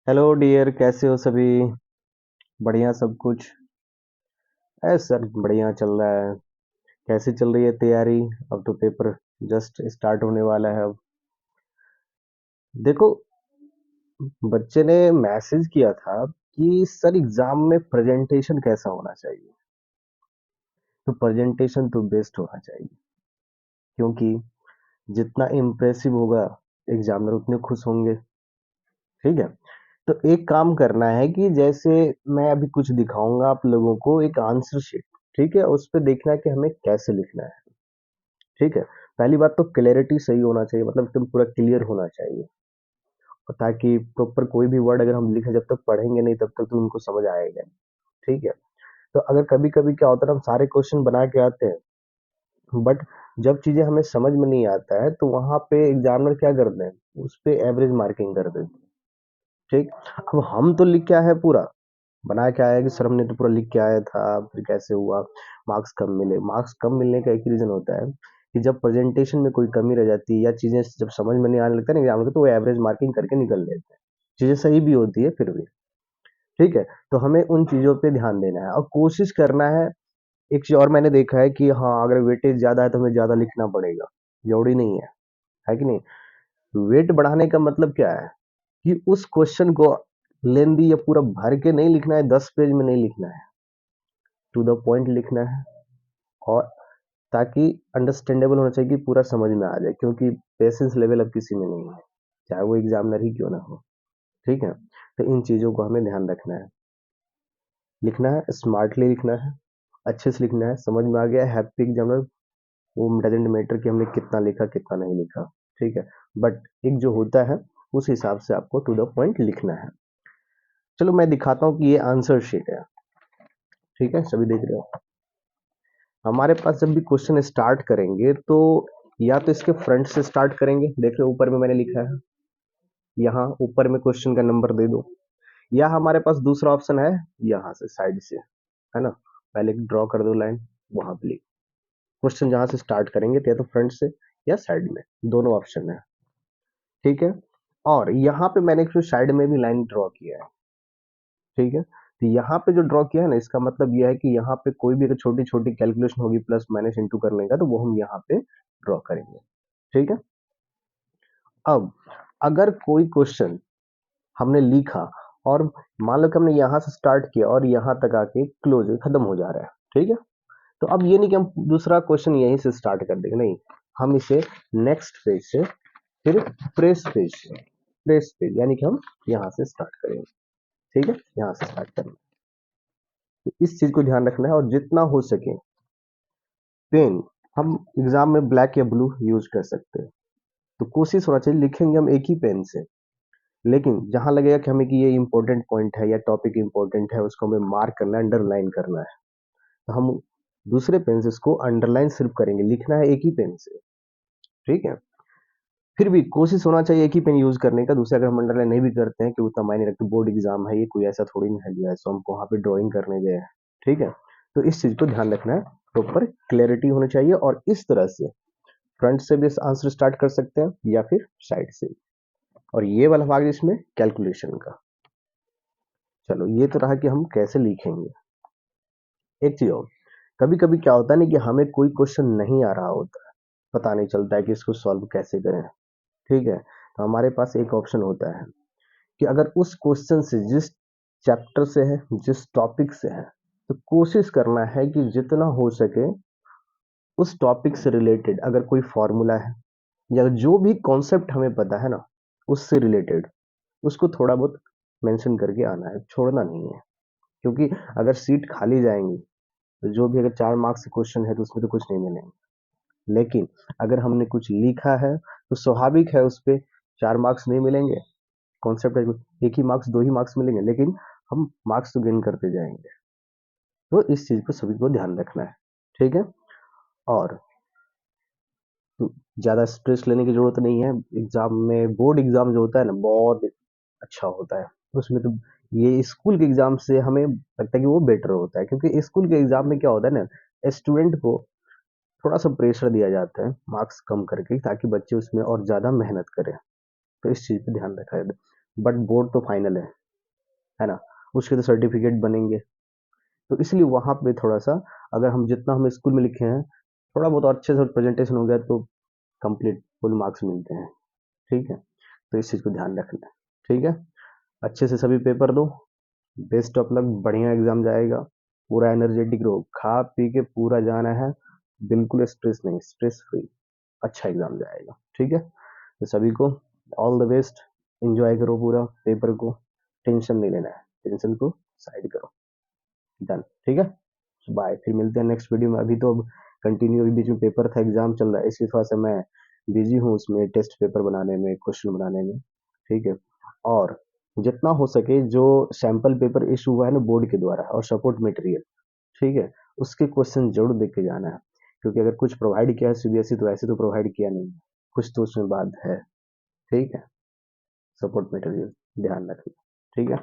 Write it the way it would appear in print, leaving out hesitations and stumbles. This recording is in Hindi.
हेलो डियर, कैसे हो सभी? बढ़िया सब कुछ? है सर, बढ़िया चल रहा है। कैसे चल रही है तैयारी? अब तो पेपर जस्ट स्टार्ट होने वाला है अब। देखो, बच्चे ने मैसेज किया था कि सर एग्जाम में प्रेजेंटेशन कैसा होना चाहिए। तो प्रेजेंटेशन तो बेस्ट होना चाहिए, क्योंकि जितना इम्प्रेसिव होगा एग्जामिनर उतने खुश होंगे। ठीक है। तो एक काम करना है कि जैसे मैं अभी कुछ दिखाऊंगा आप लोगों को, एक आंसर शीट। ठीक है, उस पे देखना है कि हमें कैसे लिखना है। ठीक है। पहली बात तो क्लैरिटी सही होना चाहिए, मतलब एकदम पूरा क्लियर होना चाहिए, और ताकि प्रॉपर कोई भी वर्ड अगर हम लिखे, जब तक पढ़ेंगे नहीं तब तक तो उनको समझ आएगा नहीं। ठीक है। तो अगर कभी कभी क्या होता है, हम सारे क्वेश्चन बना के आते हैं, बट जब चीजें हमें समझ में नहीं आता है तो वहां पे एग्जामिनर क्या करते हैं, उस पे एवरेज मार्किंग कर देते हैं। ठीक। अब हम तो लिख के आए हैं पूरा, बना के आया कि सर हमने तो पूरा लिख के आया था, फिर कैसे हुआ मार्क्स कम मिले। मार्क्स कम मिलने का एक ही रीजन होता है कि जब प्रेजेंटेशन में कोई कमी रह जाती है या चीजें जब समझ में नहीं आने लगता है ना एग्जाम को, तो वो एवरेज मार्किंग करके निकल लेते हैं। चीजें सही भी होती है फिर भी। ठीक है। तो हमें उन चीजों पे ध्यान देना है और कोशिश करना है। एक चीज और मैंने देखा है कि हाँ, अगर वेटेज ज्यादा है तो हमें ज्यादा लिखना पड़ेगा। जरूरी नहीं है कि नहीं? वेट बढ़ाने का मतलब क्या है कि उस क्वेश्चन को लेंदी या पूरा भर के नहीं लिखना है, 10 पेज में नहीं लिखना है, टू द पॉइंट लिखना है। और ताकि अंडरस्टैंडेबल होना चाहिए कि पूरा समझ में आ जाए, क्योंकि पेशेंस लेवल अब किसी में नहीं है, चाहे वो एग्जामिनर ही क्यों ना हो। ठीक है। तो इन चीज़ों को हमें ध्यान रखना है। लिखना है, स्मार्टली लिखना है, अच्छे से लिखना है। समझ में आ गया हैप्पी एग्जामिनर, वो डजेंट मैटर कि हमने कितना लिखा कितना नहीं लिखा। ठीक है। बट एक जो होता है, उस हिसाब से आपको टू द पॉइंट लिखना है। चलो मैं दिखाता हूँ कि ये आंसर शीट है। ठीक है, सभी देख रहे हो? हमारे पास जब भी क्वेश्चन स्टार्ट करेंगे तो या तो इसके फ्रंट से स्टार्ट करेंगे, देख रहे हो ऊपर में मैंने लिखा है, यहाँ ऊपर में क्वेश्चन का नंबर दे दो। या हमारे पास दूसरा ऑप्शन है, यहाँ से साइड से, है ना, पहले ड्रॉ कर दो लाइन, वहां पे लिख। क्वेश्चन जहां से स्टार्ट करेंगे तो या तो फ्रंट से या साइड में, दोनों ऑप्शन है। ठीक है। और यहाँ पे मैंने फिर साइड में भी लाइन ड्रॉ किया है। ठीक है। तो यहाँ पे जो ड्रॉ किया है ना, इसका मतलब यह है कि यहाँ पे कोई भी अगर छोटी छोटी कैलकुलेशन होगी प्लस माइनस इंटू करने का, तो वो हम यहाँ पे ड्रॉ करेंगे। ठीक है। अब अगर कोई क्वेश्चन हमने लिखा और मान लो कि हमने यहाँ से स्टार्ट किया और यहाँ तक आके क्लोज खत्म हो जा रहा है। ठीक है। तो अब ये नहीं कि हम दूसरा क्वेश्चन यहीं से स्टार्ट कर देंगे, नहीं। हम इसे नेक्स्ट पेज से, फिर प्रेस पेज यानी कि हम यहाँ से स्टार्ट करेंगे। ठीक है, यहाँ से स्टार्ट करेंगे। तो इस चीज को ध्यान रखना है, और जितना हो सके पेन हम एग्जाम में ब्लैक या ब्लू यूज कर सकते हैं। तो कोशिश होना चाहिए लिखेंगे हम एक ही पेन से, लेकिन जहां लगेगा कि हमें कि ये इंपॉर्टेंट पॉइंट है या टॉपिक इंपॉर्टेंट है, उसको हमें मार्क करना है, अंडरलाइन करना है, तो हम दूसरे पेन से इसको अंडरलाइन सिर्फ करेंगे, लिखना है एक ही पेन से। ठीक है। फिर भी कोशिश होना चाहिए एक ही पेन यूज करने का। दूसरे अगर हम अंडरलाइन नहीं भी करते हैं कि उतना मायने रखते, बोर्ड एग्जाम है ये, कोई ऐसा थोड़ी नहीं है लिया है सो हमको वहां पे ड्राइंग करने गए हैं। ठीक है। तो इस चीज को ध्यान रखना है, प्रॉपर क्लैरिटी होनी चाहिए। और इस तरह से फ्रंट से भी आंसर स्टार्ट कर सकते हैं या फिर साइड से। और ये वाला भाग इसमें कैलकुलेशन का। चलो, ये तो रहा कि हम कैसे लिखेंगे। एक चीज और, कभी कभी क्या होता है ना कि हमें कोई क्वेश्चन नहीं आ रहा होता है, पता नहीं चलता है कि इसको सॉल्व कैसे करें। ठीक है। तो हमारे पास एक ऑप्शन होता है कि अगर उस क्वेश्चन से, जिस चैप्टर से है, जिस टॉपिक से है, तो कोशिश करना है कि जितना हो सके उस टॉपिक से रिलेटेड अगर कोई फॉर्मूला है या जो भी कॉन्सेप्ट हमें पता है ना, उससे रिलेटेड उसको थोड़ा बहुत मेंशन करके आना है, छोड़ना नहीं है। क्योंकि अगर सीट खाली जाएंगी तो जो भी, अगर 4 मार्क्स के क्वेश्चन है तो उसमें तो कुछ नहीं मिलेंगे। लेकिन अगर हमने कुछ लिखा है तो स्वाभाविक है उस पे 4 मार्क्स नहीं मिलेंगे। कॉन्सेप्ट है, एक ही मार्क्स, 2 ही मार्क्स मिलेंगे, लेकिन हम मार्क्स तो गेन करते जाएंगे। तो इस चीज को सभी को ध्यान रखना है। ठीक है। और ज्यादा स्ट्रेस लेने की जरूरत नहीं है। एग्जाम में, बोर्ड एग्जाम जो होता है ना, बहुत अच्छा होता है। उसमें तो ये स्कूल के एग्जाम से हमें लगता है कि वो बेटर होता है, क्योंकि स्कूल के एग्जाम में क्या होता है ना, स्टूडेंट को थोड़ा सा प्रेशर दिया जाता है मार्क्स कम करके, ताकि बच्चे उसमें और ज्यादा मेहनत करें। तो इस चीज पे ध्यान रखा जाए। बट बोर्ड तो फाइनल है ना, उसके तो सर्टिफिकेट बनेंगे। तो इसलिए वहाँ पे थोड़ा सा, अगर हम जितना हम स्कूल में लिखे हैं थोड़ा बहुत अच्छे से प्रेजेंटेशन हो गया तो कंप्लीट फुल मार्क्स मिलते हैं। ठीक है, तो इस चीज़ को ध्यान रखना है। ठीक है, अच्छे से सभी पेपर दो, बेस्ट ऑफ लक, बढ़िया एग्जाम जाएगा, पूरा एनर्जेटिक रहो, खा पी के पूरा जाना है, बिल्कुल स्ट्रेस नहीं, स्ट्रेस फ्री, अच्छा एग्जाम जाएगा। ठीक है, तो सभी को ऑल द बेस्ट, एंजॉय करो पूरा पेपर को, टेंशन नहीं लेना है, टेंशन को साइड करो, डन। ठीक है, बाय, फिर मिलते हैं नेक्स्ट वीडियो में। अभी तो अब कंटिन्यू, बीच में पेपर था, एग्जाम चल रहा है, इसलिए थोड़ा सा मैं बिजी हूँ उसमें, टेस्ट पेपर बनाने में, क्वेश्चन बनाने में। ठीक है, और जितना हो सके जो सैंपल पेपर इशू हुआ है ना बोर्ड के द्वारा और सपोर्ट मटेरियल, ठीक है, उसके क्वेश्चन जरूर देख के जाना है, क्योंकि अगर कुछ प्रोवाइड किया है सीबीएसई तो ऐसे तो प्रोवाइड किया नहीं है, कुछ तो उसमें बात है। ठीक है, सपोर्ट मटेरियल ध्यान रखना। ठीक है।